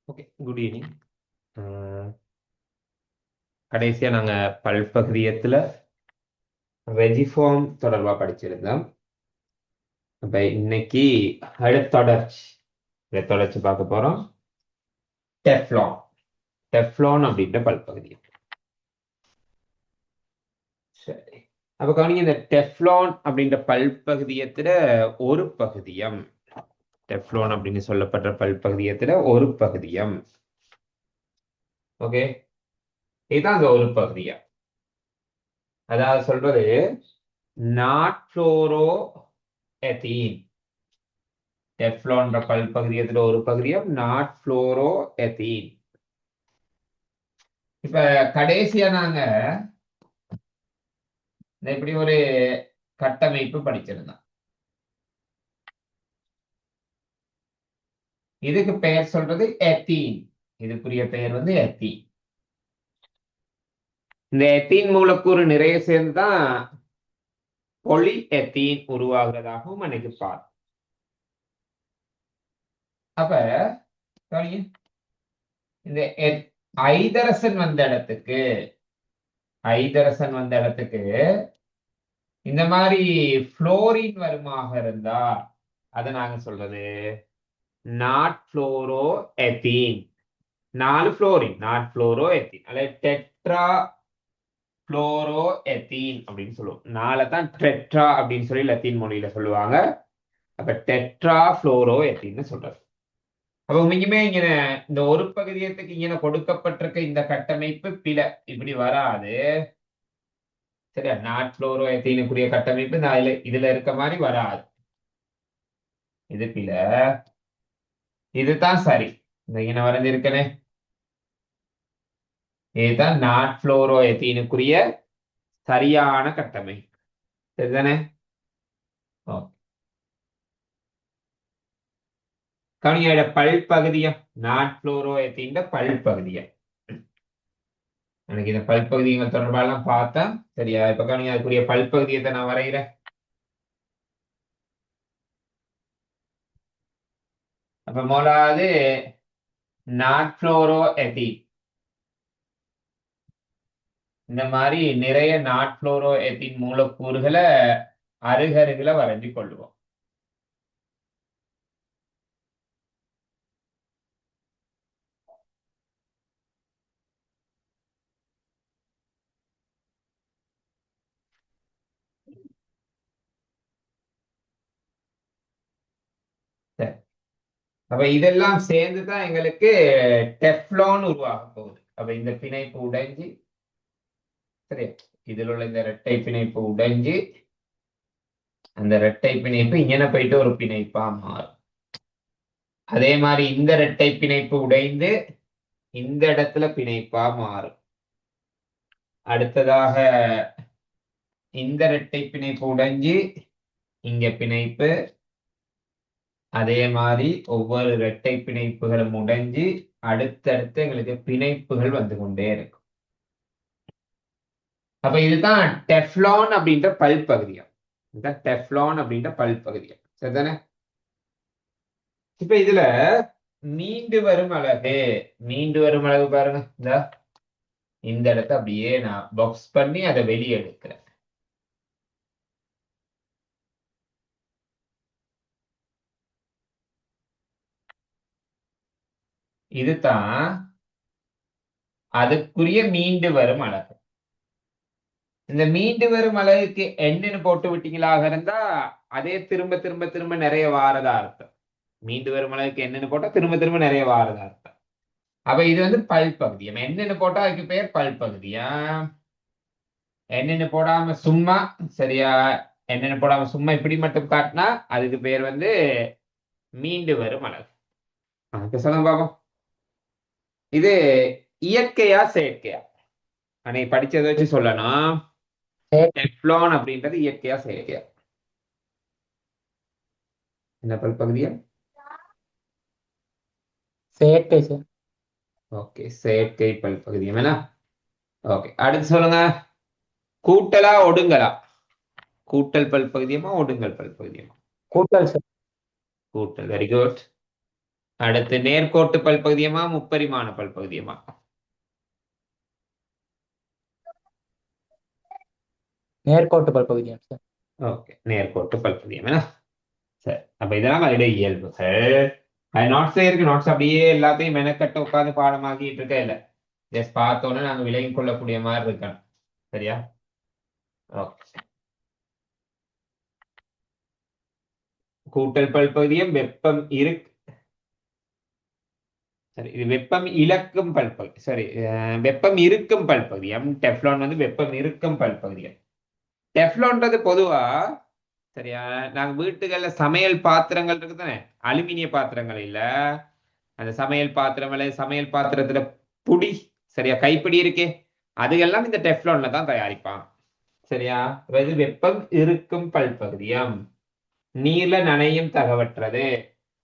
Okay, good evening. கடைசியா நாங்க பல்பகுதியத்துல ரெஜிஃபார்ம் தொடர்பா படிச்சிருந்தோம். அப்ப இன்னைக்கு அடுத்த தொடர்ச்சி பார்க்க போறோம். டெஃப்லான் டெஃப்லான் அப்படின்ற பல்பகுதியம். சரி, அப்ப கவனிங்க, இந்த டெஃப்லான் அப்படின்ற பல்பகுதியத்துல ஒரு பகுதியம், டெஃப்லான் அப்படின்னு சொல்லப்படுற பல்பகுதியத்துல ஒரு பகுதியம். ஓகே, இதுதான் அந்த ஒரு பகுதியம். அதாவது சொல்றது நாட் ஃப்ளோரோ எத்தீன். டெஃப்லான்ற பல்பகுதியத்துல ஒரு பகுதியம் நாட் ஃப்ளோரோ எத்தீன். இப்ப கடைசியா நாங்க இப்படி ஒரு கட்டமைப்பு படிச்சிருந்தோம். இதுக்கு பெயர் சொல்றது எத்தீன். இதுக்குரிய பெயர் வந்து எத்தீன். இந்த எத்தீன் மூலக்கூறு நிறைய சேர்ந்துதான் பொலி எத்தீன் உருவாகிறதாகவும் அன்னைக்கு பார்த்தோம். அப்ப இந்த ஐதரசன் வந்த இடத்துக்கு இந்த மாதிரி புளோரின் வருமாக இருந்தா அதை நாங்க சொல்றது not fluoro ethene. 4 fluorine, not fluoro ethene அல்லது டெட்ரா புளோரோ எத்தீன் அப்படின்னு சொல்லுவோம். 4 தான் டெட்ரா அப்படின்னு சொல்லி லத்தீன் மொழியில சொல்லுவாங்க. அப்ப டெட்ரா புளோரோ எத்தீன்னு சொல்றது. அப்ப இங்கேயுமே இங்க இந்த ஒரு பகுதியத்துக்கு இங்க கொடுக்கப்பட்டிருக்க இந்த கட்டமைப்பு பிழை, இப்படி வராது. சரியா, நாட் புளோரோ எத்தீனுக்குரிய கட்டமைப்பு இதுல இருக்க மாதிரி வராது. இது பிழை, இதுதான் சரி. இந்த இங்க வரைஞ்சிருக்கனே, இதுதான் நாட் புளோரோ எத்தீனுக்குரிய சரியான கட்டமைப்பு. சரிதானே? கவனியோட பல்பகுதியம் நாட் புளோரோ எத்தீன் பல்பகுதியம். எனக்கு இந்த பல்பகுதிகள் தொடர்பாலாம் பார்த்தா சரியா. இப்ப கவனிங்க, அதுக்குரிய பல்பகுதியத்தை நான் வரைகிறேன். அப்ப முதலாவது நாட் புளோரோ எத்தீன். இந்த மாதிரி நிறைய நாட் புளோரோ எத்தீன் மூலக்கூறுகளை அருகருகில வரைஞ்சு கொள்ளுவோம். சரி, அப்ப இதெல்லாம் சேர்ந்துதான் எங்களுக்கு டெஃப்லான் உருவாக போகுது. அப்ப இந்த பிணைப்பு உடைஞ்சு, சரி, இதில் உள்ள இந்த இரட்டை பிணைப்பு உடைஞ்சு அந்த இரட்டை பிணைப்பு இங்கே போயிட்டு ஒரு பிணைப்பா மாறும். அதே மாதிரி இந்த இரட்டை பிணைப்பு உடைந்து இந்த இடத்துல பிணைப்பா மாறும். அடுத்ததாக இந்த இரட்டை பிணைப்பு உடைஞ்சு இங்க பிணைப்பு. அதே மாதிரி ஒவ்வொரு இரட்டை பிணைப்புகளும் உடைஞ்சு அடுத்தடுத்து எங்களுக்கு பிணைப்புகள் வந்து கொண்டே இருக்கும். அப்ப இதுதான் டெஃப்லான் அப்படின்ற பல்பகுதியம். இதுதான் டெஃப்லான் அப்படின்ற பல்பகுதியம். சரிதானே? இப்ப இதுல மீண்டு வரும் அலகு பாருங்க. இந்த இடத்த அப்படியே நான் பாக்ஸ் பண்ணி அதை வெளியே எடுக்கிறேன். இதுதான் அதுக்குரிய மீண்டு வரும் அலகு. இந்த மீண்டு வரும் அலகுக்கு என்னன்னு போட்டு விட்டீங்களாக இருந்தா அதே திரும்ப திரும்ப திரும்ப நிறைய வாரதா அர்த்தம். மீண்டு வரும் அலகுக்கு என்னன்னு போட்டா திரும்ப திரும்ப நிறைய வாரதா அர்த்தம். அப்ப இது வந்து பல்பகுதியம். என்னன்னு போட்டா அதுக்கு பேர் பல்பகுதியம். என்னன்னு போடாம சும்மா, சரியா, என்னன்னு போடாம சும்மா இப்படி மட்டும் காட்டினா அதுக்கு பேர் வந்து மீண்டு வரும் அலகு. சொல்லுங்க பாப்போம், இது இயற்கையா செயற்கையா? அன்னைக்கு படிச்சதை வச்சு சொல்லணும். டெஃப்லான் அப்படின்றது இயற்கையா செயற்கையா? என்ன பல்பகுதியா? செயற்கை சார். ஓகே, செயற்கை பல்பகுதியம் என்ன? ஓகே, அடுத்து சொல்லுங்க, கூட்டலா ஒடுங்கலா? கூட்டல் பல்பகுதியமா ஒடுங்கல் பல்பகுதியமா? கூட்டல் சார். கூட்டல், வெரி குட். அடுத்து நேர்கோட்டு பல்பகுதியமா முப்பரிமாண பல்பகுதியமா? நேர்கோட்டு பல்பகுதியம் சார். ஓகே, நேர்கோட்டு பல்பகுதியம். சரி, அப்ப இதெல்லாம் அதோட இயல்புகள். நோட்ஸ் இருக்கு, நோட்ஸ் அப்படியே எல்லாத்தையும் மெனக்கட்டு உட்காந்து பாடமாக்கிட்டு இருக்க இல்ல. ஜஸ்ட் பார்த்தோன்னே நாங்க விலகி கொள்ளக்கூடிய மாதிரி இருக்கணும். சரியா? ஓகே. கூட்டல் பல்பகுதியம் வெப்பம் சரி, இது வெப்பம் இழக்கும் பல்பகுதி. சரி, வெப்பம் இருக்கும் பல்பகுதியம். டெஃப்லான் வந்து வெப்பம் இருக்கும் பல்பகுதியம். டெஃப்லான்றது பொதுவா, சரியா, நாங்க வீட்டுகள்ல சமையல் பாத்திரங்கள் இருக்குதானே, அலுமினிய பாத்திரங்கள் இல்ல, அந்த சமையல் பாத்திரம் அல்லது சமையல் பாத்திரத்துல புடி, சரியா, கைப்பிடி இருக்கே, அதுகெல்லாம் இந்த டெஃப்லான்ல தான் தயாரிப்பான். சரியா? இது வெப்பம் இருக்கும் பல்பகுதியம். நீர்ல நனையும் தகவற்றது.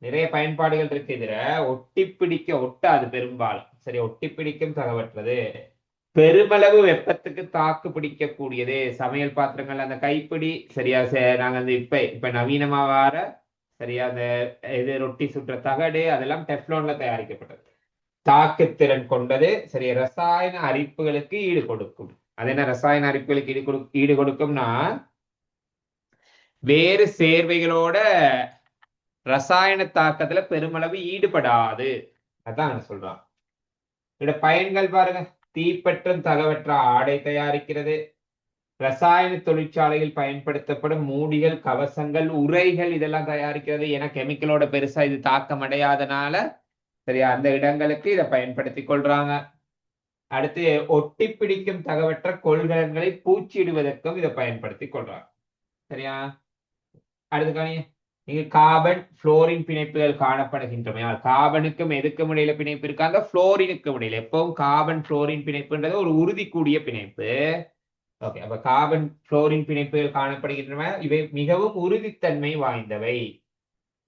நிறைய பயன்பாடுகள் இருக்கு இதுல. ஒட்டி பிடிக்க ஒட்டாது பெரும்பாலும். சரி, ஒட்டி பிடிக்கும் தகவற்றது. பெருமளவு வெப்பத்துக்கு தாக்கு பிடிக்கக்கூடியது. சமையல் பாத்திரங்கள் அந்த கைப்பிடி, சரியா, நாங்க அந்த இப்ப நவீனமா வார, சரியா, அந்த இது ரொட்டி சுற்ற தகடு அதெல்லாம் டெஃப்லான்ல தயாரிக்கப்பட்டது. தாக்குத்திறன் கொண்டது. சரி, ரசாயன அரிப்புகளுக்கு ஈடு கொடுக்கும். அது என்ன ரசாயன அரிப்புகளுக்கு ஈடு கொடுக்கும்னா, வேறு சேர்வைகளோட ரசாயன தாக்கத்துல பெருமளவு ஈடுபடாது. அதான் சொல்றான். இதோட பயன்கள் பாருங்க. தீப்பற்றும் தகவற்ற ஆடை தயாரிக்கிறது. ரசாயன தொழிற்சாலையில் பயன்படுத்தப்படும் மூடிகள், கவசங்கள், உரைகள் இதெல்லாம் தயாரிக்கிறது. ஏன்னா கெமிக்கலோட பெருசா இது தாக்கம் அடையாதனால, சரியா, அந்த இடங்களுக்கு இதை பயன்படுத்தி கொள்றாங்க. அடுத்து, ஒட்டி பிடிக்கும் தகவற்ற கொள்கலன்களை பூச்சிடுவதற்கும் இதை பயன்படுத்தி கொள்றாங்க. சரியா? அடுத்து கவனிங்க. இங்கு கார்பன் புளோரின் பிணைப்புகள் காணப்படுகின்றமையால், கார்பனுக்கும் எதுக்கும் இடையில பிணைப்பு இருக்காங்க, புளோரினுக்கும் இடையில. எப்பவும் கார்பன் புளோரின் பிணைப்புன்றது ஒரு உறுதி கூடிய பிணைப்பு. ஓகே, அப்ப கார்பன் புளோரின் பிணைப்புகள் காணப்படுகின்றன. இவை மிகவும் உறுதித்தன்மை வாய்ந்தவை.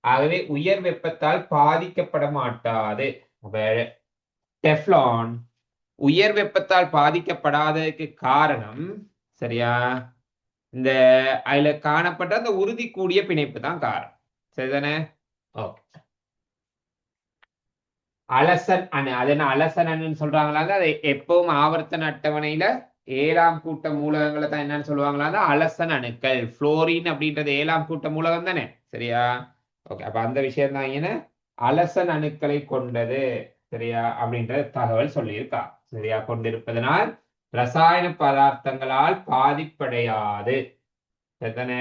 ஆகவே உயர் வெப்பத்தால் பாதிக்கப்பட மாட்டாது. டெஃப்லான் உயர் வெப்பத்தால் பாதிக்கப்படாததுக்கு காரணம், சரியா, இந்த அதுல காணப்பட்ட அந்த உறுதி கூடிய பிணைப்பு தான் காரணம். சரிதானே? ஓகே. அலசன் அணு, அது என்ன அலசன் அணுன்னு சொல்றாங்களாங்க? அதை எப்பவும் ஆவர்த்தன அட்டவணையில 7ஆம் கூட்ட மூலகங்களை தான் என்னன்னு சொல்லுவாங்களா, அலசன் அணுக்கள். புளோரின் அப்படின்றது 7ஆம் கூட்ட மூலகம் தானே? சரியா? ஓகே, அப்ப அந்த விஷயம் தான் என்ன, அலசன் அணுக்களை கொண்டது. சரியா? அப்படின்ற தகவல் சொல்லியிருக்கா. சரியா? கொண்டிருப்பதனால் ரசாயன பதார்த்தங்களால் பாதிப்படையாது. சரிதானே?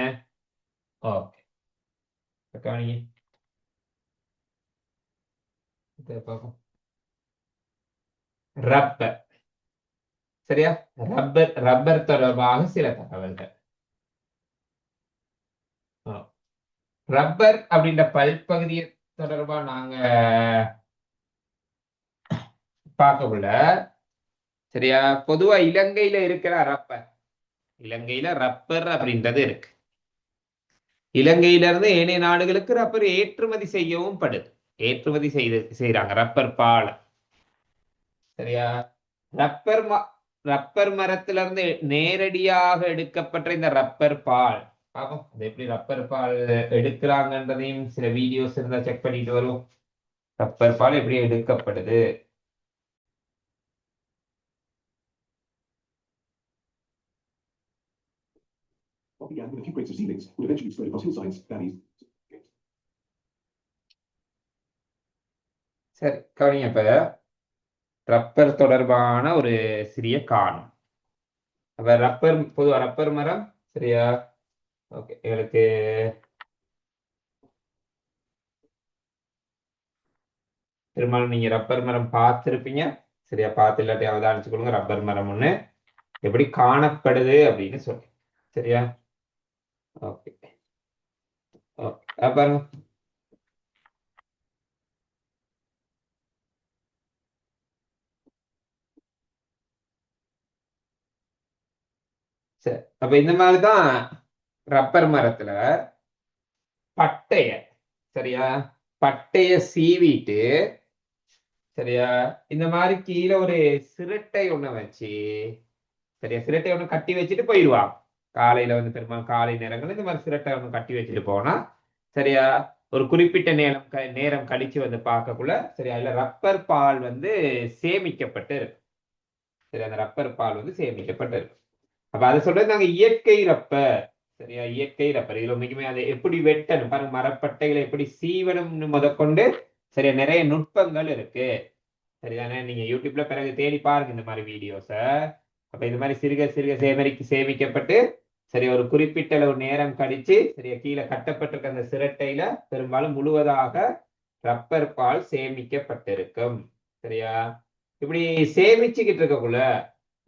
ஓகே, கவனிங்க. இதை பார்ப்போம். ரப்பர். சரியா? ரப்பர் தொடர்பாக சில தகவல்கள். ரப்பர் அப்படின்ற பல்பகுதியை தொடர்பா நாங்க பார்க்கக்குள்ள, சரியா, பொதுவா இலங்கையில இருக்கிற ரப்பர், இலங்கையில ரப்பர் அப்படின்றது இருக்கு. இலங்கையில இருந்து ஏனைய நாடுகளுக்கு ரப்பர் ஏற்றுமதி செய்யவும் படுது. ஏற்றுமதி செய்யறாங்க ரப்பர் பால். சரியா? ரப்பர் ரப்பர் மரத்துல இருந்து நேரடியாக எடுக்கப்பட்ட இந்த ரப்பர் பால் பார்ப்போம். அது எப்படி ரப்பர் பால் எடுக்கிறாங்கன்றதையும் சில வீடியோஸ் இருந்தா செக் பண்ணிட்டு வரும். ரப்பர் பால் எப்படி எடுக்கப்படுது. began with a few crates of seedlings, would eventually spread across hillsides, valleys. சரி, கவனிங்க. இப்ப ரப்பர் தொடர்பான ஒரு சிறிய காணும். அப்ப ரப்பர், பொதுவா ரப்பர் மரம், சரியா, ஓகே, எங்களுக்கு பெரும்பாலும் நீங்க ரப்பர் மரம் பார்த்துருப்பீங்க. சரியா? பார்த்து இல்லாட்டி அவதானிச்சுக்கொள்ளுங்க. ரப்பர் மரம் ஒண்ணு எப்படி காணப்படுது அப்படின்னு சொல்லி. சரியா? ஓகே ஓகே, பாருங்க. சரி, அப்ப இந்த மாதிரிதான் ரப்பர் மரத்துல பட்டைய, சரியா, பட்டைய சீவிட்டு, சரியா, இந்த மாதிரி கீழே ஒரு சிரட்டை ஒண்ணு வச்சு, சரியா, சிரட்டை ஒண்ணு கட்டி வச்சுட்டு போயிடுவாங்க. காலையில வந்து பெரும்பாலும் காலை நேரங்கள் இந்த மாதிரி சிரட்டை ஒண்ணு கட்டி வச்சுட்டு போனா, சரியா, ஒரு குறிப்பிட்ட நேரம் கழிச்சு வந்து பார்க்கக்குள்ள சரி அதுல ரப்பர் பால் வந்து சேமிக்கப்பட்டு இருக்கு. சரி அந்த ரப்பர் பால் வந்து சேமிக்கப்பட்டு இருக்கு. அப்ப அதை சொல்றது நாங்க இயற்கை ரப்பர். சரியா, இயற்கை ரப்பர். இதுல உண்மைக்குமே அதை எப்படி வெட்டணும் பாருங்க, மரப்பட்டைகளை எப்படி சீவனம்னு முதற்கொண்டு சரியா நிறைய நுட்பங்கள் இருக்கு. சரிதானே, நீங்க யூடியூப்ல பிறகு தேடி பாருங்க இந்த மாதிரி வீடியோஸ. அப்ப இந்த மாதிரி சிறுக சிறுக சேமிக்கப்பட்டு சரி ஒரு குறிப்பிட்ட அளவு நேரம் கழிச்சு சரியா கீழே கட்டப்பட்டிருக்க அந்த சிரட்டையில பெரும்பாலும் முழுவதாக ரப்பர் பால் சேமிக்கப்பட்டிருக்கும். சரியா, இப்படி சேமிச்சுக்கிட்டு இருக்கக்குள்ள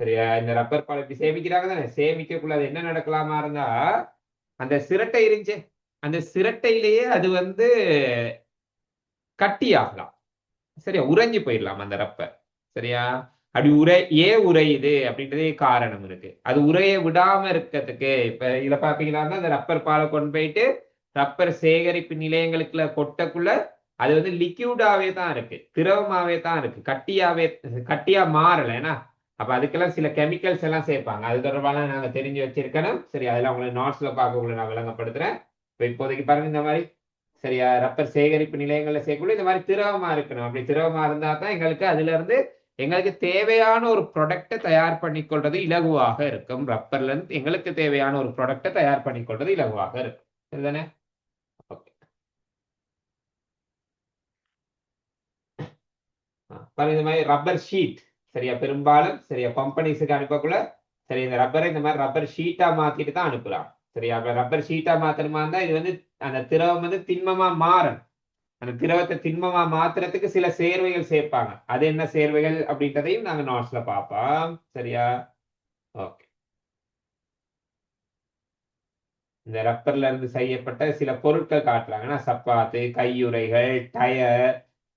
சரியா இந்த ரப்பர் பால் இப்படி சேமிக்கிறாங்க தானே, சேமிக்கக்குள்ள அது என்ன நடக்கலாமா இருந்தா அந்த சிரட்டை இருந்துச்சு அந்த சிரட்டையிலேயே அது வந்து கட்டி ஆகலாம். சரியா, உறைஞ்சு போயிடலாம் அந்த ரப்பர். சரியா, அப்படி ஏன் உறையுது அப்படின்றதே காரணம் இருக்கு. அது உரைய விடாம இருக்கிறதுக்கு இப்ப இதுல பாத்தீங்கன்னா அந்த ரப்பர் பாலை கொண்டு போயிட்டு ரப்பர் சேகரிப்பு நிலையங்களுக்குள்ள கொட்டக்குள்ள அது வந்து லிக்யூடாவே தான் இருக்கு, திரவமாவே தான் இருக்கு, கட்டியா மாறல. ஏன்னா அப்ப அதுக்கெல்லாம் சில கெமிக்கல்ஸ் எல்லாம் சேர்ப்பாங்க. அது தொடர்பான நாங்க தெரிஞ்சு வச்சிருக்கணும். சரி, அதெல்லாம் உங்களுக்கு நோட்ஸ்ல பார்க்கக்குள்ள நான் விளங்கப்படுத்துறேன். இப்போதைக்கு பாருங்க இந்த மாதிரி சரியா ரப்பர் சேகரிப்பு நிலையங்கள்ல சேர்க்கக்குள்ள இந்த மாதிரி திரவமா இருக்கணும். அப்படி திரவமா இருந்தா தான் எங்களுக்கு அதுல இருந்து எங்களுக்கு தேவையான ஒரு ப்ராடக்டை தயார் பண்ணி கொள்றது இலகுவாக இருக்கும். ரப்பர்ல இருந்து எங்களுக்கு தேவையான ஒரு ப்ராடக்டை தயார் பண்ணி கொள்றது இலகுவாக இருக்கும். சரிதானே, ஓகே. பாருங்க இந்த மாதிரி ரப்பர் ஷீட் சரியா பெரும்பாலும் சரியா கம்பெனிஸுக்கு அனுப்பக்குள்ள சரி இந்த ரப்பரை இந்த மாதிரி ரப்பர் ஷீட்டா மாத்திட்டு தான் அனுப்பலாம். சரியா, அப்ப ரப்பர் ஷீட்டா மாத்தணுமா இருந்தா இது வந்து அந்த திரவம் வந்து திண்மமா மாறணும். அந்த திரவத்தை திண்மமா மாத்துறதுக்கு சில சேர்வைகள் சேர்ப்பாங்க. அது என்ன சேர்வைகள் அப்படின்றதையும் நாங்க நோட்ஸ்ல பார்ப்போம். சரியா, ஓகே. இந்த ரப்பர்ல இருந்து செய்யப்பட்ட சில பொருட்கள் காட்டுறாங்கன்னா சப்பாத்து, கையுறைகள், டயர்.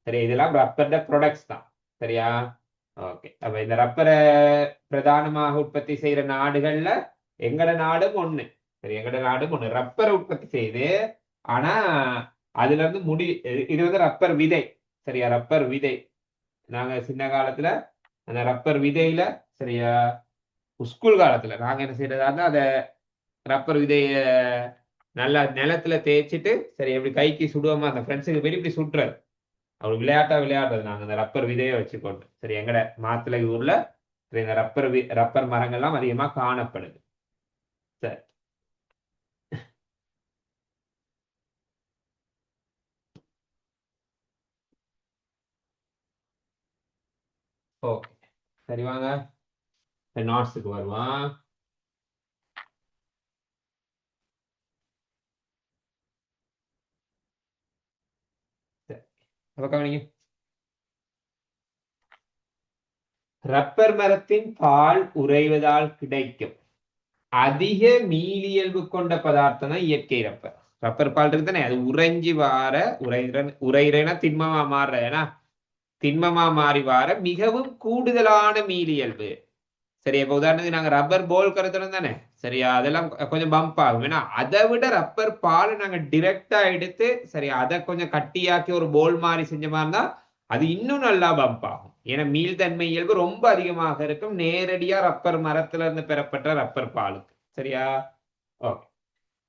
சரி, இதெல்லாம் ரப்பர் ப்ராடக்ட்ஸ் தான். சரியா, ஓகே. அப்ப இந்த ரப்பரை பிரதானமாக உற்பத்தி செய்யற நாடுகள்ல எங்கட நாடும் ஒண்ணு. சரி, எங்கட நாடும் ஒண்ணு ரப்பரை உற்பத்தி செய்யுது. ஆனா அதுல இருந்து இது வந்து ரப்பர் விதை. சரியா, ரப்பர் விதை. நாங்க சின்ன காலத்துல அந்த ரப்பர் விதையில சரியா ஸ்கூல் காலத்துல நாங்க என்ன செய்யறதா அத ரப்பர் விதைய நல்லா நிலத்துல தேய்ச்சிட்டு சரி எப்படி கைக்கு சுடுவோமா அந்த ஃப்ரெண்ட்ஸுக்கு போய் இப்படி சுட்டுறது. அவர் விளையாடுறது நாங்க அந்த ரப்பர் விதையை வச்சுக்கொண்டு. சரி, எங்கட மாத்தளை ஊர்ல இந்த ரப்பர் மரங்கள்லாம் அதிகமா காணப்படுது. சரி, ஓகே. சரி, வாங்க நோட்ஸுக்கு வருவோம். கவனிங்க, ரப்பர் மரத்தின் பால் உறைவதால் கிடைக்கும் அதிக மீளியல்பு கொண்ட பதார்த்தம் தான் இயற்கை ரப்பர். ரப்பர் பால் இருக்குதானே, அது உறைஞ்சி வார உரையிறனா திண்மமா மாறுற, ஏன்னா திண்மமா மாறி வார மிகவும் கூடுதலான மீளியல்பு. சரி, இப்ப உதாரணத்துக்கு நாங்க ரப்பர் போல் கருத்துறோம் தானே, சரியா அதெல்லாம் கொஞ்சம் பம்ப் ஆகும். ஏன்னா அதை விட ரப்பர் பால் நாங்க டிரெக்டா எடுத்து சரி அதை கொஞ்சம் கட்டியாக்கி ஒரு போல் மாதிரி செஞ்ச மாதிரி இருந்தா அது இன்னும் நல்லா பம்ப் ஆகும். ஏன்னா மீள்தன்மை இயல்பு ரொம்ப அதிகமாக இருக்கும் நேரடியா ரப்பர் மரத்துல இருந்து பெறப்பட்ட ரப்பர் பாலுக்கு. சரியா, ஓகே.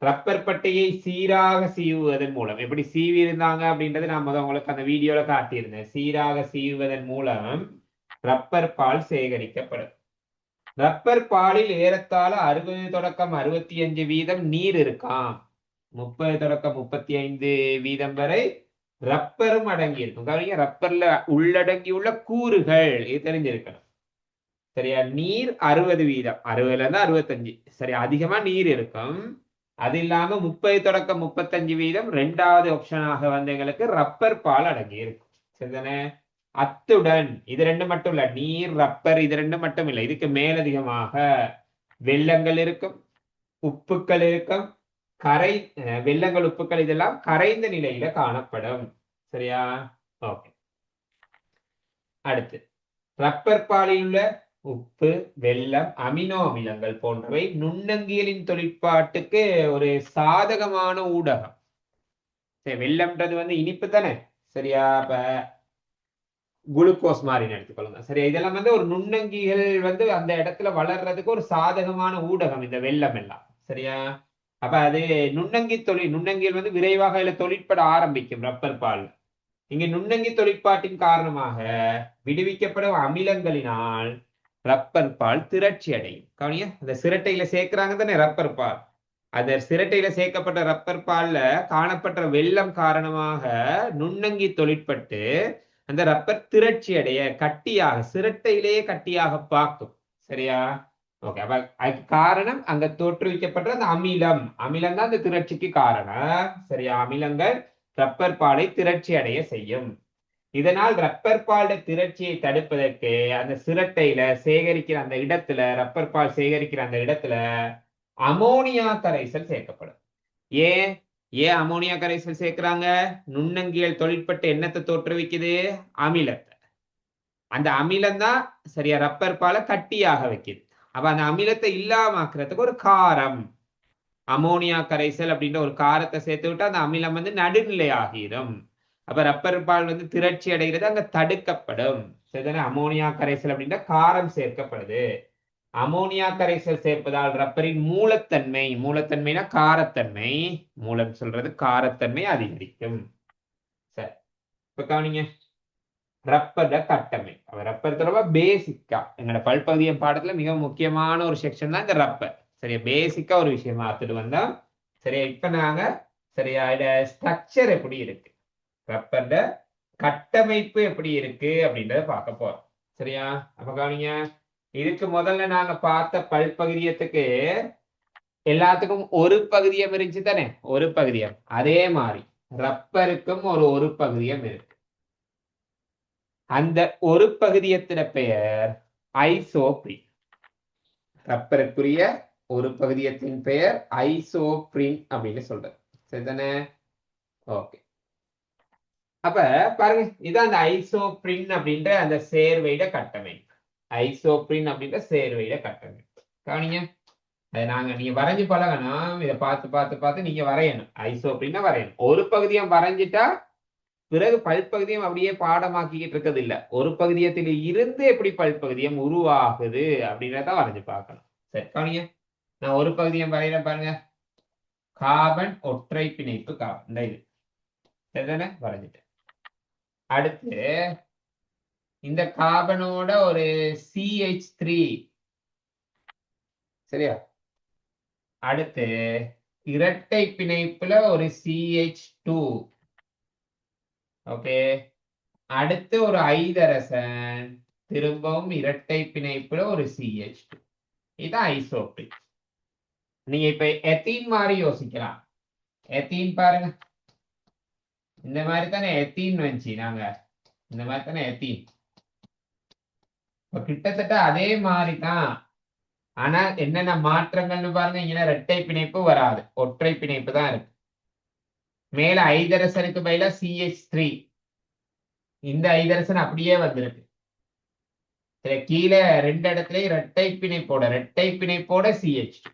ரப்பர் பட்டையை சீராக சீவுவதன் மூலம் எப்படி சீவி இருந்தாங்க அப்படின்றது நான் உங்களுக்கு அந்த வீடியோல காட்டியிருந்தேன். சீராக சீவுவதன் மூலம் ரப்பர் பால் சேகரிக்கப்படும். ரப்பர் பாலில் ஏறத்தாழ 60 தொடக்கம் 65% நீர் இருக்காம். 30 தொடக்கம் 35% வரை ரப்பரும் அடங்கி இருக்கும். கவனிங்க, ரப்பர்ல உள்ளடங்கியுள்ள கூறுகள் இது தெரிஞ்சிருக்கணும். சரியா, நீர் 60%, 60ல இருந்து 65. சரி, அதிகமா நீர் இருக்கும். அது இல்லாம 30 தொடக்கம் 35% ரெண்டாவது ஆப்ஷனாக வந்து எங்களுக்கு ரப்பர் பால் அடங்கி இருக்கும். சரிதானே, அத்துடன் இது ரெண்டு மட்டும் இல்ல, நீர் ரப்பர் இது ரெண்டு மட்டும் இல்லை, இதுக்கு மேலதிகமாக வெள்ளங்கள் இருக்கும், உப்புக்கள் இருக்கும். வெள்ளங்கள் உப்புக்கள் இதெல்லாம் கரைந்த நிலையில காணப்படும். சரியா, ஓகே. அடுத்து ரப்பர் பாலில் உள்ள உப்பு, வெள்ளம், அமினோ அமிலங்கள் போன்றவை நுண்ணங்கியலின் தொழிற்பாட்டுக்கு ஒரு சாதகமான ஊடகம். சரி, வெள்ளம்ன்றது வந்து இனிப்பு தானே, சரியா, இப்ப குளுக்கோஸ் மாதிரி எடுத்துக்கொள்ளுங்க. சரி, இதெல்லாம் வந்து ஒரு நுண்ணங்கிகள் வந்து அந்த இடத்துல வளர்றதுக்கு ஒரு சாதகமான ஊடகம் இந்த வெள்ளம் எல்லாம். சரியா, அப்ப அது நுண்ணங்கியல் வந்து விரைவாக இதுல தொழிற்பட ஆரம்பிக்கும் ரப்பர் பால். இங்க நுண்ணங்கி தொழிற்பாட்டின் காரணமாக விடுவிக்கப்படும் அமிலங்களினால் ரப்பர் பால் திரட்சி அடையும். கவனியா, அந்த சிரட்டையில சேர்க்கிறாங்க தானே ரப்பர் பால். அந்த சிரட்டையில சேர்க்கப்பட்ட ரப்பர் பால்ல காணப்பட்ட வெள்ளம் காரணமாக நுண்ணங்கி தொழிற்பட்டு அந்த ரப்பர் திரட்சி அடைய கட்டியாக சிரட்டையிலேயே கட்டியாக பார்க்கும். சரியா? ஓகே. அப்ப அதுக்கு காரணம் அங்க தோற்றுவிக்கப்பட்ட அந்த அமிலம் தான் அந்த திரட்சிக்கு காரணம். சரியா? அமிலங்கள் ரப்பர் பாலை திரட்சி அடைய செய்யும். இதனால் ரப்பர் பால் திரட்சியை தடுப்பதற்கு அந்த சிரட்டையில சேகரிக்கிற அந்த இடத்துல ரப்பர் பால் சேகரிக்கிற அந்த இடத்துல அமோனியா கரைசல் சேர்க்கப்படும். ஏன் ஏன் அமோனியா கரைசல் சேர்க்கிறாங்க? நுண்ணங்கியல் தொழிற்பட்டு என்னத்தை தோற்றுவிக்குது? அமிலத்தை. அந்த அமிலம் தான் சரியா ரப்பர் பாலை கட்டியாக வைக்குது. அப்ப அந்த அமிலத்தை இல்லாமக்கிறதுக்கு ஒரு காரம் அமோனியா கரைசல் அப்படின்ற ஒரு காரத்தை சேர்த்து விட்டு அந்த அமிலம் வந்து நடுநிலை ஆகிரும். அப்ப ரப்பர் பால் வந்து திரட்சி அடைகிறது அங்க தடுக்கப்படும். சரிதானே? அமோனியா கரைசல் அப்படின்ற காரம் சேர்க்கப்படுது. அமோனியா கரைசல் சேர்ப்பதால் ரப்பரின் மூலத்தன்மைனா காரத்தன்மை, மூலம் சொல்றது காரத்தன்மை அதிகரிக்கும். சரி, இப்ப கவனிங்க ரப்பர் கட்டமை. ரப்பர் தொடர்பா பேசிக்கா எங்களோட பல்பகுதிய பாடத்துல மிக முக்கியமான ஒரு செக்ஷன் தான் இந்த ரப்பர். சரியா? பேசிக்கா ஒரு விஷயமா பார்த்துட்டு வந்தோம். சரியா? இப்ப நாங்க சரியா இத ஸ்ட்ரக்சர் எப்படி இருக்கு, ரப்பர்ல கட்டமைப்பு எப்படி இருக்கு அப்படின்றத பார்க்க போறோம். சரியா? அப்ப கவனிங்க, இதுக்கு முதல்ல நாங்க பார்த்த பல்பகுதியத்துக்கு எல்லாத்துக்கும் ஒரு பகுதியம் இருந்துச்சு தானே, ஒரு பகுதியம். அதே மாதிரி ரப்பருக்கும் ஒரு பகுதியம் இருக்கு. அந்த ஒரு பகுதியத்தின பெயர் ஐசோப்ரின். ரப்பருக்குரிய ஒரு பகுதியத்தின் பெயர் ஐசோப்ரின் அப்படின்னு சொல்றது. சரிதானே? ஓகே. அப்ப பாருங்க, இதான் அந்த ஐசோப்ரின் அப்படின்ற அந்த சேர்வையிட கட்டமைப்பு. ஐசோப்ரின் அப்படின்ற சேர்வையிட கட்டமைப்பு. கவனிங்க, அதை நீங்க வரைஞ்சு பழகணும். இதை பார்த்து பார்த்து பார்த்து நீங்க வரையணும். ஐசோப்ரின்னா வரையணும். ஒரு பகுதியம் வரைஞ்சிட்டா பிறகு பல்பகுதியம் அப்படியே பாடமாக்கிக்கிட்டு இருக்கிறது இல்ல. ஒரு பகுதியத்தில் இருந்து எப்படி பல்பகுதியம் உருவாகுது அப்படின்றத வரைஞ்சு பார்க்கணும். சரி, கவனிங்க, நான் ஒரு பகுதியம் வரைகிறேன் பாருங்க. கார்பன் ஒற்றை பிணைப்பு கார்பன் இது சரிதானே? வரைஞ்சிட்டேன். அடுத்து இந்த கார்பனோட ஒரு CH3. சரியா? அடுத்து இரட்டை பிணைப்புல ஒரு CH2. ஓகே. அடுத்து ஒரு ஐதரசன், திரும்பவும் இரட்டை பிணைப்புல ஒரு CH2. இதுதான் ஐசோப்ரின். நீங்க இப்ப எத்தீன் மாதிரி யோசிக்கலாம். எத்தீன் பாருங்க, இந்த மாதிரி தானே எத்தீன் வந்துச்சு. நாங்க இந்த மாதிரி தானே எத்தீன். கிட்டத்தட்ட அதே மாதிரி தான். ஆனா என்னென்ன மாற்றங்கள்னு பாருங்க. இங்க இரட்டை பிணைப்பு வராது, ஒற்றை பிணைப்பு தான் இருக்கு. மேல ஐதரசனுக்கு பதிலா CH3. இந்த ஐதரசன் அப்படியே வந்திருக்கு. சரி, கீழே ரெண்டு இடத்துல இரட்டை பிணைப்போட CH2.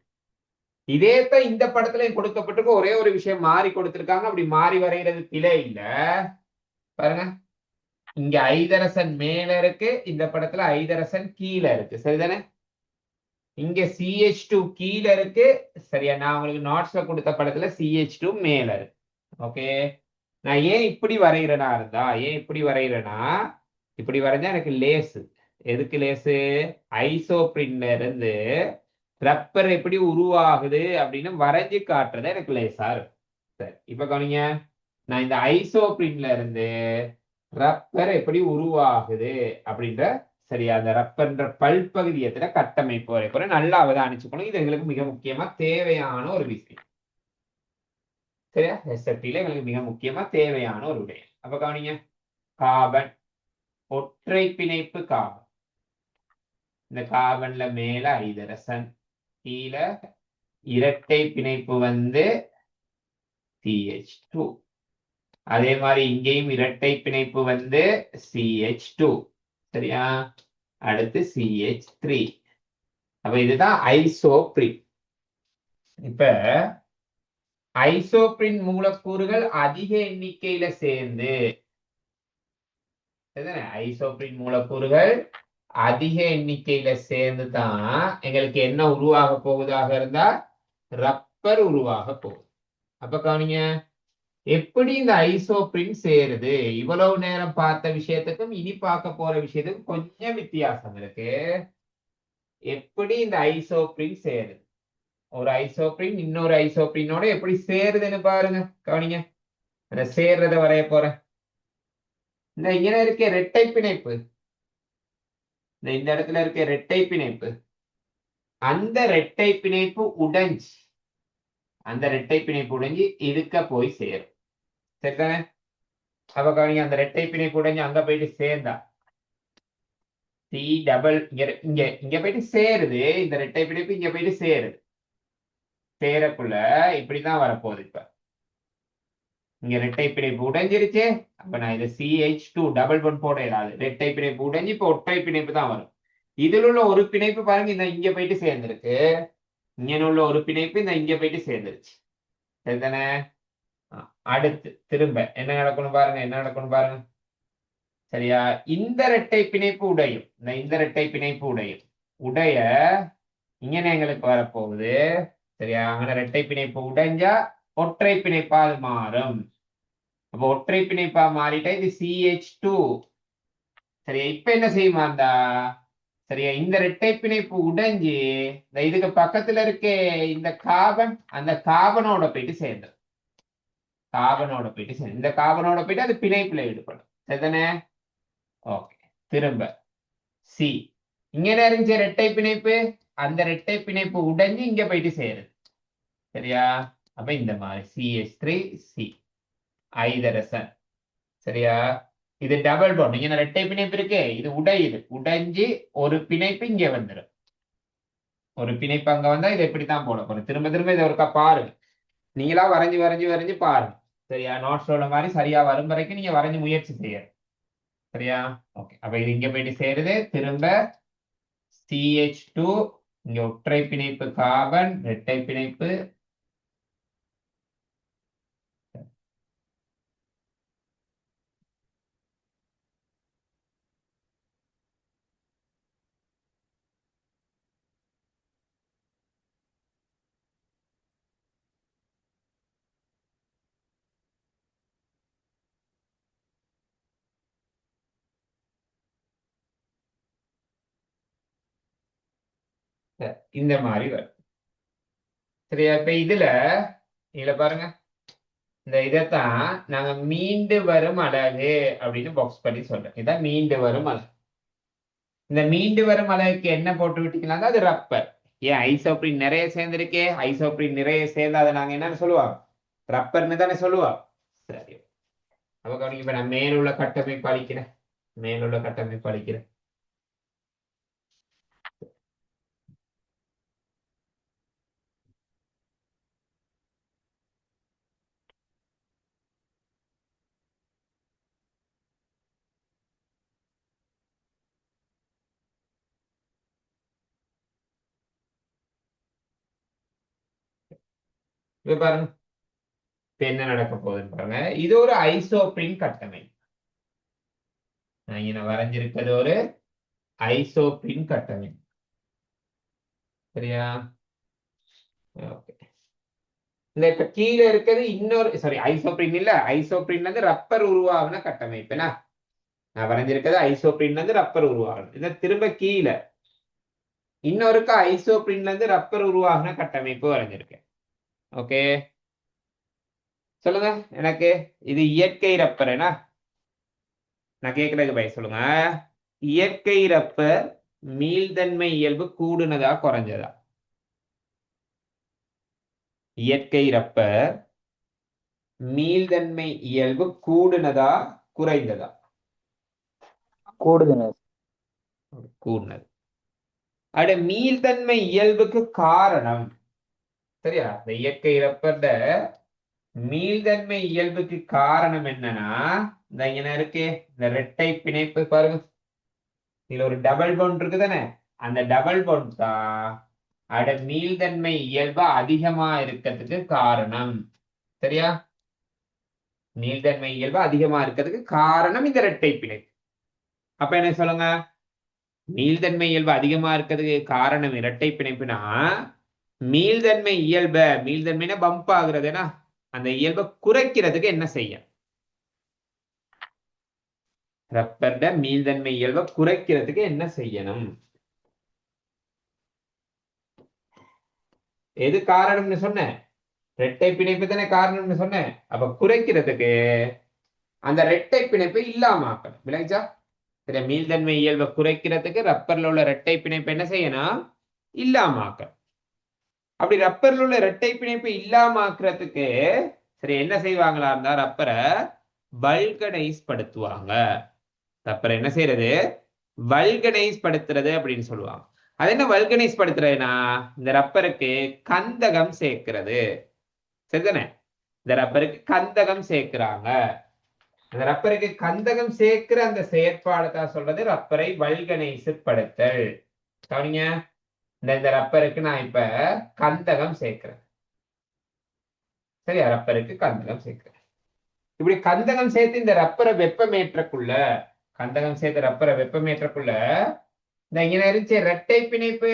இதே தான் இந்த படத்துல கொடுக்கப்பட்டிருக்க. ஒரே ஒரு விஷயம் மாறி கொடுத்திருக்காங்க. அப்படி மாறி வரைகிறது பிழை இல்ல. பாருங்க, இங்க ஐதரசன் மேல இருக்கு, இந்த படத்துல ஐதரசன் கீழே இருக்கு. சரிதானே? இங்க CH2 கீழே இருக்கு. சரியா? நான் உங்களுக்கு நோட்ஸ்ல கொடுத்த படத்துல CH2 மேல இருக்கு. ஓகே. நான் ஏன் இப்படி வரைகிறேனா இப்படி வரைஞ்சா எனக்கு லேசு. எதுக்கு லேசு? ஐசோப்ரின்ல இருந்து ரப்பர் எப்படி உருவாகுது அப்படின்னு வரைஞ்சு காட்டுறது எனக்கு லேசா இருக்கும். சரி, இப்ப கவனிங்க, நான் இந்த ஐசோப்ரின்ல இருந்து ரப்பர் எப்படி உருவாகுது அப்படின்ற சரியா அந்த ரப்பர்ன்ற பல்பகுதியத்துல கட்டமைப்பு வரைக்கும் நல்லா அவதானிச்சுக்கணும். இது எங்களுக்கு மிக முக்கியமா தேவையான ஒரு விஷயம். சரியா? SFTல எங்களுக்கு மிக முக்கியமா தேவையான ஒரு விடயம். அப்ப கவனிங்க, கார்பன் ஒற்றை பிணைப்பு கார்பன். இந்த கார்பன்ல மேல ஐதரசன், கீழே இரட்டை பிணைப்பு வந்து CH2. அதே மாதிரி இங்கேயும் இரட்டை பிணைப்பு வந்து CH2. சரியா? அடுத்து CH3. அப்ப இதுதான் ஐசோப்ரின். இப்ப ஐசோப்ரின் மூலக்கூறுகள் அதிக எண்ணிக்கையில சேர்ந்து, ஐசோப்ரின் மூலக்கூறுகள் அதிக எண்ணிக்கையில சேர்ந்து தான் எங்களுக்கு என்ன உருவாக போகுதாக இருந்தா ரப்பர் உருவாக போகுது. அப்ப கவனிங்க, எப்படி இந்த ஐசோப்ரின் சேருது? இவ்வளவு நேரம் பார்த்த விஷயத்துக்கும் இனி பார்க்க போற விஷயத்துக்கும் கொஞ்சம் வித்தியாசம் இருக்கு. எப்படி இந்த ஐசோப்ரின் சேருது? ஒரு ஐசோப்ரின் இன்னொரு ஐசோப்ரினோட எப்படி சேருதுன்னு பாருங்க. கவனிங்க, அந்த சேர்றத வரைய போறேன். இந்த இங்க இருக்க இரட்டை பிணைப்பு, இந்த இடத்துல இருக்க இரட்டை பிணைப்பு, அந்த இரட்டை பிணைப்பு உடைஞ்சு இதுக்க போய் சேரும். சரிதானே? அப்ப கவனிங்க, அந்த இரட்டை பிணைப்பு உடைஞ்சு அங்க போயிட்டு சேர்ந்தா சி டபுள் இங்க இங்க போயிட்டு சேருது. இந்த இரட்டை பிணைப்பு இங்க போயிட்டு சேருது. சேரக்குள்ள இப்படிதான் வரப்போகுது. இப்ப இங்க இரட்டை பிணைப்பு உடைஞ்சிருச்சு. அப்ப நான் இதை CH2 டபுள் ஒன் போட இயலாது. இரட்டை பிணைப்பு உடைஞ்சு இப்ப ஒற்றை பிணைப்பு தான் வரும். இதுல உள்ள ஒரு பிணைப்பு பாருங்க, இந்த இங்க போயிட்டு சேர்ந்துருக்கு. இங்க உள்ள ஒரு பிணைப்பு இந்த இங்க போயிட்டு சேர்ந்துருச்சு. சரிதானே? அடுத்து திரும்ப என்ன நடக்கணும் பாருங்க, என்ன நடக்கணும் பாருங்க. சரியா? இந்த இரட்டை பிணைப்பு உடையும், இந்த இரட்டை பிணைப்பு உடையும். உடைய இங்கே எங்களுக்கு வரப்போகுது. சரியா? அங்கே இரட்டை பிணைப்பு உடைஞ்சா ஒற்றை பிணைப்பா அது மாறும். அப்போ ஒற்றை பிணைப்பா மாறிட்டா இது CH2. சரியா? இப்ப என்ன செய்யுமாண்டா? சரியா? இந்த இரட்டை பிணைப்பு உடைஞ்சு இந்த இதுக்கு பக்கத்துல இருக்க இந்த கார்பன், அந்த கார்பனோட போயிட்டு சேர்ந்து இந்த கார்பனோட போயிட்டு அது பிணைப்புல ஈடுபடும். சரிதானே? ஓகே. திரும்ப சி இங்க இருந்துச்சு இரட்டை பிணைப்பு, அந்த இரட்டை பிணைப்பு உடைஞ்சு இங்க போயிட்டு சேருது. சரியா? அப்ப இந்த மாதிரி CH3C ஐதரசன். சரியா? இது டபுள் பாண்ட், இங்க இரட்டை பிணைப்பு இருக்கு, இது உடைஞ்சு ஒரு பிணைப்பு இங்க வந்துடும். ஒரு பிணைப்பு அங்க வந்தா இது எப்படித்தான் போட போறோம். திரும்ப திரும்ப இதை ஒருக்கா பாருங்க. நீங்களா வரைஞ்சு பாருங்க. சரியா? நோட்ஸ் உள்ள மாதிரி சரியா வரும் வரைக்கும் நீங்க வரைஞ்சு முயற்சி செய்ய. சரியா? ஓகே. அப்ப இது இங்க போயிட்டு சேருது. திரும்ப CH2, இங்க ஒற்றை பிணைப்பு கார்பன், இரட்டை பிணைப்பு. இந்த மாதிரி வரும். சரியா? இப்ப இதுல பாருங்க, இந்த இதைத்தான் நாங்க மீண்டு வரும் அலகு அப்படின்னு பாக்ஸ் பண்ணி சொல்றோம். இதான் மீண்டு வரும் அலகு. இந்த மீண்டு வரும் அலகுக்கு என்ன போட்டு விட்டீங்கன்னா அது ரப்பர். ஏன் ஐசோப்ரின் நிறைய சேர்ந்திருக்கே, ஐசோப்ரின் நிறைய சேர்ந்தா அதை நாங்க என்னன்னு சொல்லுவோம்? ரப்பர்னு தானே சொல்லுவோம். சரி, அப்ப கவனிக்க, இப்ப நான் மேலுள்ள கட்டமைப்பு அளிக்கிறேன். இப்ப பாருங்க, இப்ப என்ன நடக்க போகுதுன்னு பாருங்க. இது ஒரு ஐசோப்ரின் கட்டமைப்பு. நான் இங்க வரைஞ்சிருக்கிறது ஒரு ஐசோப்ரின் கட்டமைப்பு. சரியா? ஓகே. இந்த இப்ப கீழே இருக்கிறது இன்னொரு ஐசோப்ரின் இல்ல, ஐசோப்ரின் வந்து ரப்பர் உருவாகுன கட்டமைப்புனா நான் வரைஞ்சிருக்கிறது ஐசோப்ரின் வந்து ரப்பர் உருவாகணும். இதை திரும்ப கீழே இன்னொருக்கு ஐசோப்ரின்ல இருந்து ரப்பர் உருவாகுன கட்டமைப்பு வரைஞ்சிருக்கேன். ஓகே, சொல்லுங்க எனக்கு, இது இயற்கை ரப்பர் என்ன? நான் கேட்கறதுக்கு பய சொல்லுங்க. இயற்கை ரப்பர் மீள்தன்மை இயல்பு கூடுனதா குறைஞ்சதா? இயற்கை ரப்பர் மீள்தன்மை இயல்பு கூடுனதா குறைந்ததா? கூடுதல். கூடுனது. அட மீள்தன்மை இயல்புக்கு காரணம். சரியா? இந்த இயற்கை ரப்பர்ட மீள்தன்மை இயல்புக்கு காரணம் என்னன்னா, இந்த இங்க இருக்கு இந்த இரட்டை பிணைப்பு பாருங்க, இதுல ஒரு டபுள் பாண்ட் இருக்கு தானே, அந்த டபுள் பாண்ட் தான் அட மீள்தன்மை இயல்பு அதிகமா இருக்கிறதுக்கு காரணம். சரியா? மீள்தன்மை இயல்பு அதிகமா இருக்கிறதுக்கு காரணம் இந்த இரட்டை பிணைப்பு. அப்ப என்ன சொல்லுங்க, மீள்தன்மை இயல்பு அதிகமா இருக்கிறதுக்கு காரணம் இரட்டை பிணைப்புனா மீள்தன்மை மீள்தன்மைனா பம்ப் ஆகுறதுன்னா அந்த இயல்பை குறைக்கிறதுக்கு என்ன செய்ய? ரப்பர்ட மீள்தன்மை இயல்பை குறைக்கிறதுக்கு என்ன செய்யணும்? எது காரணம்னு சொன்னேன்? இரட்டை பிணைப்பு தானே காரணம்னு சொன்னேன். அப்ப குறைக்கிறதுக்கு அந்த இரட்டை பிணைப்பை இல்லாம ஆக்கணும். விளங்குச்சா? சரி, மீள்தன்மை இயல்பை குறைக்கிறதுக்கு ரப்பர்ல உள்ள இரட்டை பிணைப்பு என்ன செய்யணும்? இல்லாம ஆக்கணும். அப்படி ரப்பர்ல உள்ள இரட்டை பிணைப்பு இல்லாம ஆக்குறதுக்கு சரி என்ன செய்வாங்களா இருந்தா ரப்பரை வல்கனைஸ் படுத்துவாங்க. ரப்பரை என்ன செய்யறது? வல்கனைஸ் படுத்துறது அப்படின்னு சொல்லுவாங்க. அது என்ன வல்கனைஸ் படுத்துறதுன்னா இந்த ரப்பருக்கு கந்தகம் சேர்க்கிறது. சரிதானே? இந்த ரப்பருக்கு கந்தகம் சேர்க்கிறாங்க. அந்த ரப்பருக்கு கந்தகம் சேர்க்கிற அந்த செயற்பாடு தான் சொல்றது ரப்பரை வல்கனைஸ் படுத்தல். கவனிங்க, இந்த ரப்பருக்கு நான் இப்ப கந்தகம் சேர்க்கிறேன். சரியா? ரப்பருக்கு கந்தகம் சேர்க்கிறேன். இப்படி கந்தகம் சேர்த்து இந்த ரப்பரை வெப்பமேற்றக்குள்ள கந்தகம் சேர்த்து ரப்பரை வெப்பமேற்றக்குள்ள இந்த இங்க இருந்துச்சு இரட்டை பிணைப்பு.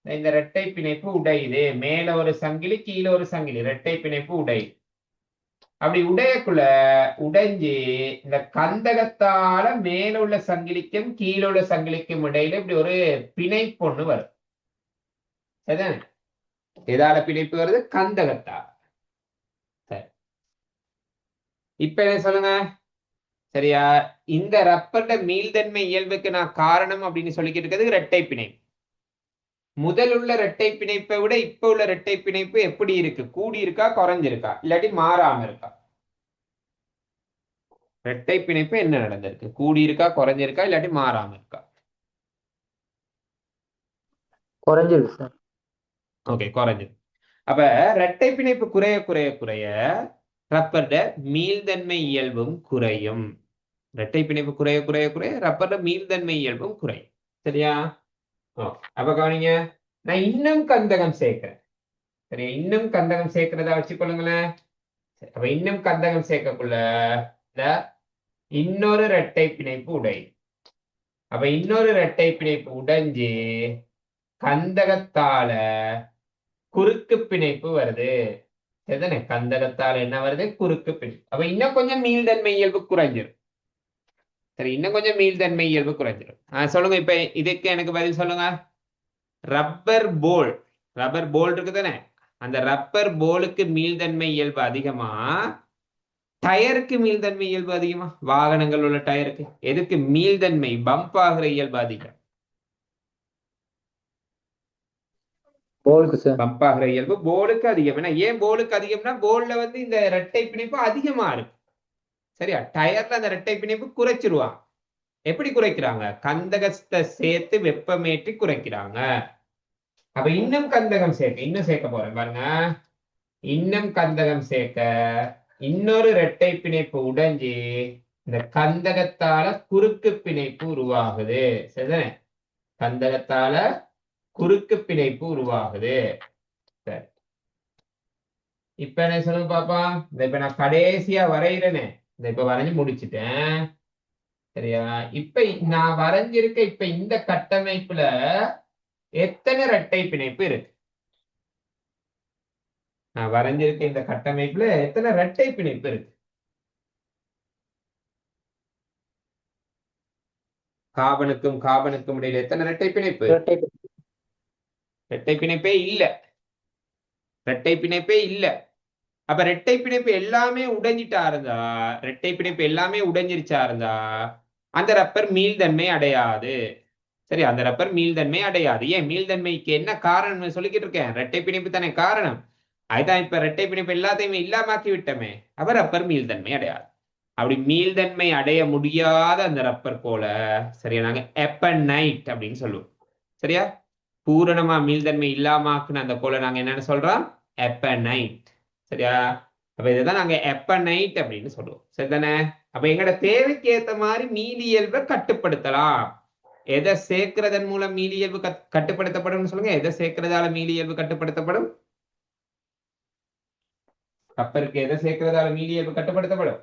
இந்த இரட்டை பிணைப்பு உடையுது. மேல ஒரு சங்கிலி கீழே ஒரு சங்கிலி, இரட்டை பிணைப்பு உடையுது. அப்படி உடையக்குள்ள உடைஞ்சு இந்த கந்தகத்தால மேல உள்ள சங்கிலிக்கும் கீழே உள்ள சங்கிலிக்கும் இடையில இப்படி ஒரு பிணைப்பு ஒண்ணு வரும். சரிதானே? எதால பிணைப்பு வருது? கந்தகத்தால். சரி, இப்ப என்ன சொல்லுங்க? சரியா? இந்த ரப்பர்ல மீள்தன்மை இயல்புக்கு நான் காரணம் அப்படின்னு சொல்லிக்கிட்டு இருக்கிறது இரட்டை பிணைப்பு. முதல் உள்ள இரட்டை பிணைப்பை விட இப்ப உள்ள இரட்டை பிணைப்பு எப்படி இருக்கு? கூடி இருக்கா, குறைஞ்சிருக்கா, இல்லாட்டி மாறாம இருக்கா? இரட்டை பிணைப்பு என்ன நடந்திருக்கு? கூடி இருக்கா, குறைஞ்சிருக்கா, இல்லாட்டி மாறாம இருக்கா? குறைஞ்சிருக்கு சார். ஓகே, குறைஞ்சிருக்கு. அப்ப இரட்டை பிணைப்பு குறைய குறைய குறைய ரப்பர்ட மீள்தன்மை இயல்பும் குறையும். இரட்டை பிணைப்பு குறைய குறைய குறைய ரப்பர்ட மீள்தன்மை இயல்பும் குறையும். சரியா? அப்ப கவனிங்க, நான் இன்னும் கந்தகம் சேர்க்கிறேன். சரியா? இன்னும் கந்தகம் சேர்க்கிறதா வச்சுக்கொள்ளுங்களேன். அப்ப இன்னும் கந்தகம் சேர்க்கக்குள்ள இன்னொரு இரட்டை பிணைப்பு உடையும். அப்ப இன்னொரு இரட்டை பிணைப்பு உடைஞ்சு கந்தகத்தால குறுக்கு பிணைப்பு வருது. சரிதானே? கந்தகத்தால என்ன வருது? குறுக்கு பிணைப்பு. அப்ப இன்னும் கொஞ்சம் மீள்தன்மை இயல்பு குறைஞ்சிரும். சரி, இன்னும் கொஞ்சம் மீள்தன்மை இயல்பு குறைஞ்சிரும். சொல்லுங்க, இப்ப இதுக்கு எனக்கு பதில் சொல்லுங்க. ரப்பர் போல் இருக்கு தானே? அந்த ரப்பர் போலுக்கு மீள்தன்மை இயல்பு அதிகமா, டயருக்கு மீள்தன்மை இயல்பு அதிகமா? வாகனங்கள் உள்ள டயருக்கு எதுக்கு மீள்தன்மை பம்ப் ஆகிற இயல்பு அதிகம்? போலுக்கு சார். பம்ப் ஆகிற இயல்பு போலுக்கு அதிகம். ஏன் போலுக்கு அதிகம்னா போல்ல வந்து இந்த இரட்டை பிணைப்பு அதிகமா இருக்கு. சரியா? டயர்ல அந்த இரட்டை பிணைப்பு குறைச்சிருவாங்க. எப்படி குறைக்கிறாங்க? கந்தகத்தை சேர்த்து வெப்பமேற்றி குறைக்கிறாங்க. அப்ப இன்னும் கந்தகம் சேர்க்க இன்னும் சேர்க்க போறேன் பாருங்க. இன்னும் கந்தகம் சேர்க்க இன்னொரு இரட்டை பிணைப்பு உடைஞ்சு இந்த கந்தகத்தால குறுக்கு பிணைப்பு உருவாகுது. சரிதானே? கந்தகத்தால குறுக்கு பிணைப்பு உருவாகுது. சரி, இப்ப என்ன சொல்லுங்க பாப்பா. இப்ப நான் கடைசியா வரைகிறேனே, இப்ப வரைஞ்சு முடிச்சுட்டேன். சரியா? இப்ப நான் வரைஞ்சிருக்க இப்ப இந்த கட்டமைப்புல எத்தனை இரட்டை பிணைப்பு இருக்கு? நான் வரைஞ்சிருக்க இந்த கட்டமைப்புல எத்தனை இரட்டை பிணைப்பு இருக்கு? காபனுக்கும் காபனுக்கும் இடையில எத்தனை இரட்டை பிணைப்பு? இரட்டை பிணைப்பே இல்ல. இரட்டை பிணைப்பே இல்ல. அப்ப இரட்டை பிணைப்பு எல்லாமே உடைஞ்சிட்டா இருந்தா, இரட்டை பிணைப்பு எல்லாமே உடைஞ்சிருச்சா இருந்தா அந்த ரப்பர் மீள்தன்மை அடையாது. சரி, அந்த ரப்பர் மீள்தன்மை அடையாது. ஏன்? மீள்தன்மைக்கு என்ன காரணம்னு சொல்லிக்கிட்டு இருக்கேன். இரட்டை பிணைப்பு தானே காரணம். அதுதான் இப்ப இரட்டை பிணைப்பு எல்லாத்தையுமே இல்லாமாக்கி விட்டமே. அப்ப ரப்பர் மீள்தன்மை அடையாது. அப்படி மீள்தன்மை அடைய முடியாத அந்த ரப்பர் போல சரியா நாங்க எப்பனைட் அப்படின்னு சொல்லுவோம். சரியா? பூரணமா மீள்தன்மை இல்லாமாக்குன அந்த போல நாங்க என்னன்னு சொல்றோம்? எப்பனைட். சரியா? அப்ப இதுதான் நாங்க எப்பனைட் அப்படின்னு சொல்லுவோம். சரிதானே? அப்ப எங்களோட தேவைக்கு ஏத்த மாதிரி மீளியல்பை கட்டுப்படுத்தலாம். எதை சேர்க்கிறதன் மூலம் மீளியல்பு கட்டுப்படுத்தப்படும் சொல்லுங்க. எதை சேர்க்கிறதால மீளியல்பு கட்டுப்படுத்தப்படும்? ரப்பருக்கு எதை சேர்க்கிறதால மீளியல்பு கட்டுப்படுத்தப்படும்?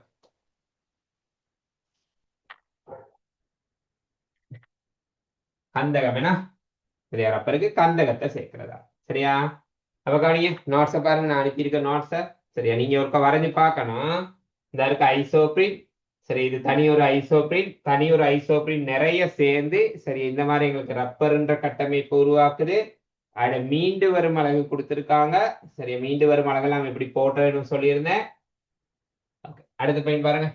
கந்தகம். சரியா? ரப்பருக்கு கந்தகத்தை சேர்க்கிறதா. சரியா? அப்ப கவனிங்க நோட்ஸை பாருங்க, நான் அனுப்பியிருக்க நோட்ஸை. சரியா, நீங்க ஒருக்கா வரைஞ்சு பார்க்கணும். இந்த இருக்க ஐசோப்ரின். சரி, இது தனி ஒரு ஐசோப்ரின், தனி ஒரு ஐசோப்ரின் நிறைய சேர்ந்து சரி இந்த மாதிரி எங்களுக்கு ரப்பர்ன்ற கட்டமைப்பு உருவாக்குது. அட மீண்டு வரும் அலகு கொடுத்துருக்காங்க. சரி, மீண்டு வரும் அலகெல்லாம் எப்படி போட்டோன்னு சொல்லியிருந்தேன். அடுத்த பயன் பாருங்க,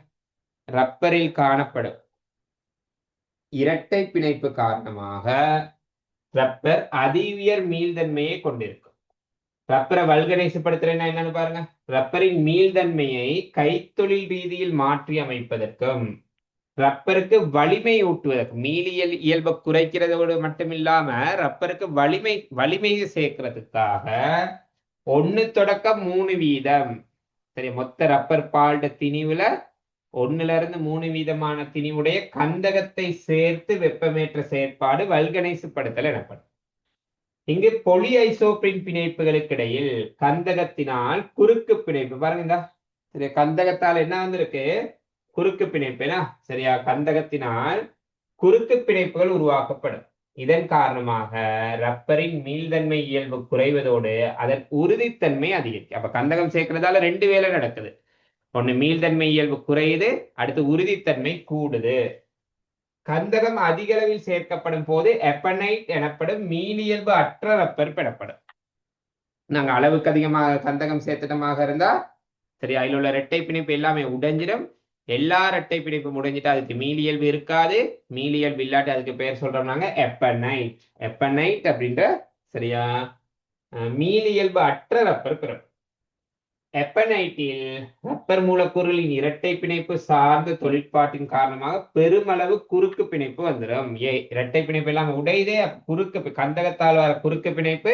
ரப்பரில் காணப்படும் இரட்டை பிணைப்பு காரணமாக ரப்பர் அதிஉயர் மீள்தன்மையை கொண்டிருக்கும். ரப்பரை வல்கனைசுப்படுத்துறேன்னா என்னன்னு பாருங்க, ரப்பரின் மீள்தன்மையை கைத்தொழில் ரீதியில் மாற்றி அமைப்பதற்கும் ரப்பருக்கு வலிமை ஊட்டுவதற்கு, மீளியல் இயல்பை குறைக்கிறதோடு மட்டும் இல்லாம ரப்பருக்கு வலிமையை சேர்க்கிறதுக்காக 1/3 சரி, மொத்த ரப்பர் பால்ட திணிவுல 1-3 திணிவுடைய கந்தகத்தை சேர்த்து வெப்பமேற்ற செயற்பாடு வல்கனைசுப்படுத்தல் எனப்படும். இங்கு பொலி ஐசோப்ரின் பிணைப்புகளுக்கு இடையில் கந்தகத்தினால் குறுக்கு பிணைப்பு பாருங்க. சரி, கந்தகத்தால் என்ன வந்திருக்கு, குறுக்கு பிணைப்புனா சரியா, கந்தகத்தினால் குறுக்கு பிணைப்புகள் உருவாக்கப்படும். இதன் காரணமாக ரப்பரின் மீள்தன்மை இயல்பு குறைவதோடு அதன் உறுதித்தன்மை அதிகரிக்கும். அப்ப கந்தகம் சேர்க்கிறதால 2 வேலை நடக்குது. ஒண்ணு மீள்தன்மை இயல்பு குறையுது, அடுத்து உறுதித்தன்மை கூடுது. கந்தகம் அதிக அளவில் சேர்க்கப்படும் போது எப்பனைட் எனப்படும் மீளியல்பு அற்ற ரப்பர் பெறப்படும். நாங்க அளவுக்கு அதிகமாக கந்தகம் சேர்த்துட்டமாக இருந்தா சரி, அதில் உள்ள இரட்டை பிணைப்பு எல்லாமே உடைஞ்சிடும். எல்லா இரட்டை பிணைப்பு உடைஞ்சிட்டா அதுக்கு மீளியல்பு இருக்காது. மீளியல்பு இல்லாட்டி அதுக்கு பேர் சொல்றோம் நாங்க எப்பனைட். எப்பனைட் அப்படின்ற சரியா மீளியல்பு அற்ற ரப்பர் பெறப்படும். எப்பனைட்டில் ரப்பர் மூலக்கூறுகளின் இரட்டை பிணைப்பு சார்ந்த தொழிற்பாட்டின் காரணமாக பெருமளவு குறுக்கு பிணைப்பு வந்துடும். இரட்டை பிணைப்பு எல்லாம் உடையதே, குறுக்கு கந்தகத்தால் வர குறுக்கு பிணைப்பு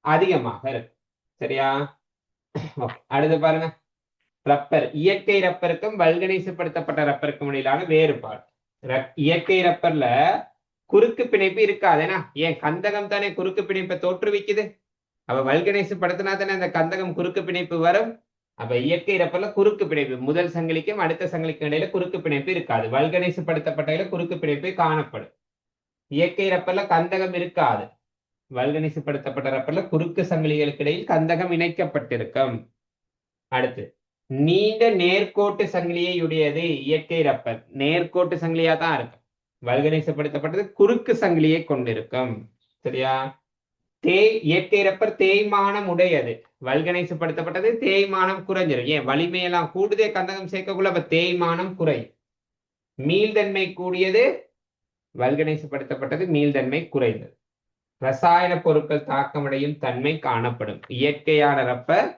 அதிகமாக இருக்கு. சரியா, அடுத்து பாருங்க, ரப்பர் இயற்கை ரப்பருக்கும் வல்கனைசுப்படுத்தப்பட்ட ரப்பருக்கும் இடையிலான வேறுபாடு. இயற்கை ரப்பர்ல குறுக்கு பிணைப்பு இருக்காதுனா, ஏன் கந்தகம் தானே குறுக்கு பிணைப்பை தோற்றுவிக்குது. அப்ப வல்கனைசுப்படுத்தினா தானே அந்த கந்தகம் குறுக்கு பிணைப்பு வரும். அப்ப இயற்கை ரப்பர்ல குறுக்கு பிணைப்பு முதல் சங்கிலிக்கும் அடுத்த சங்கிலிக்கும் இடையில குறுக்கு பிணைப்பு இருக்காது. வல்கனைசுப்படுத்தப்பட்ட குறுக்கு பிணைப்பு காணப்படும். இயற்கை ரப்பர்ல கந்தகம் இருக்காது. வல்கனைசுப்படுத்தப்பட்ட ரப்பர்ல குறுக்கு சங்கிலிகளுக்கு இடையில் கந்தகம் இணைக்கப்பட்டிருக்கும். அடுத்து, நீண்ட நேர்கோட்டு சங்கிலியை உடையது இயற்கை ரப்பர். நேர்கோட்டு சங்கிலியா தான் இருக்கும். வல்கனைசுப்படுத்தப்பட்டது குறுக்கு சங்கிலியை கொண்டிருக்கும். சரியா, இயற்கை ரப்பர் தேய்மானம் உடையது. வல்கனைசுப்படுத்தப்பட்டது தேய்மானம் குறைஞ்சிடும். ஏன், வலிமையெல்லாம் கூடுதே கந்தகம் சேர்க்கக்குள்ள, அப்ப தேய்மானம் குறையும். மீள்தன்மை கூடியது, வல்கனைசுப்படுத்தப்பட்டது மீள்தன்மை குறைந்தது. ரசாயன பொருட்கள் தாக்கமடையும் தன்மை காணப்படும். இயற்கையான ரப்பர்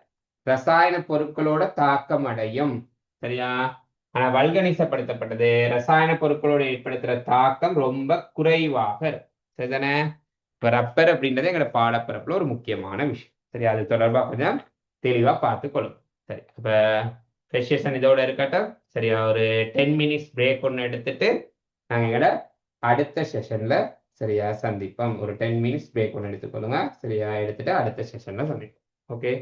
ரசாயன பொருட்களோட தாக்கம் அடையும். சரியா, ஆனா வல்கனைசப்படுத்தப்பட்டது ரசாயன பொருட்களோட ஏற்படுத்துற தாக்கம் ரொம்ப குறைவாக இருக்கும். சரிதானே. இப்ப ரப்பர் அப்படின்றது எங்களோட பாடப்பரப்புல ஒரு முக்கியமான விஷயம். சரி, அது தொடர்பா கொஞ்சம் தெளிவா பார்த்துக்கொள்ளும். சரி, இப்ப செஷன் இதோட இருக்கட்டும். சரியா, ஒரு 10 minutes பிரேக் ஒன்று எடுத்துட்டு நாங்க எங்களோட அடுத்த செஷன்ல சரியா சந்திப்போம். ஒரு 10 minutes பிரேக் ஒன்று எடுத்துக்கொள்ளுங்க. சரியா, எடுத்துட்டு அடுத்த செஷன்ல சந்திப்போம். ஓகே.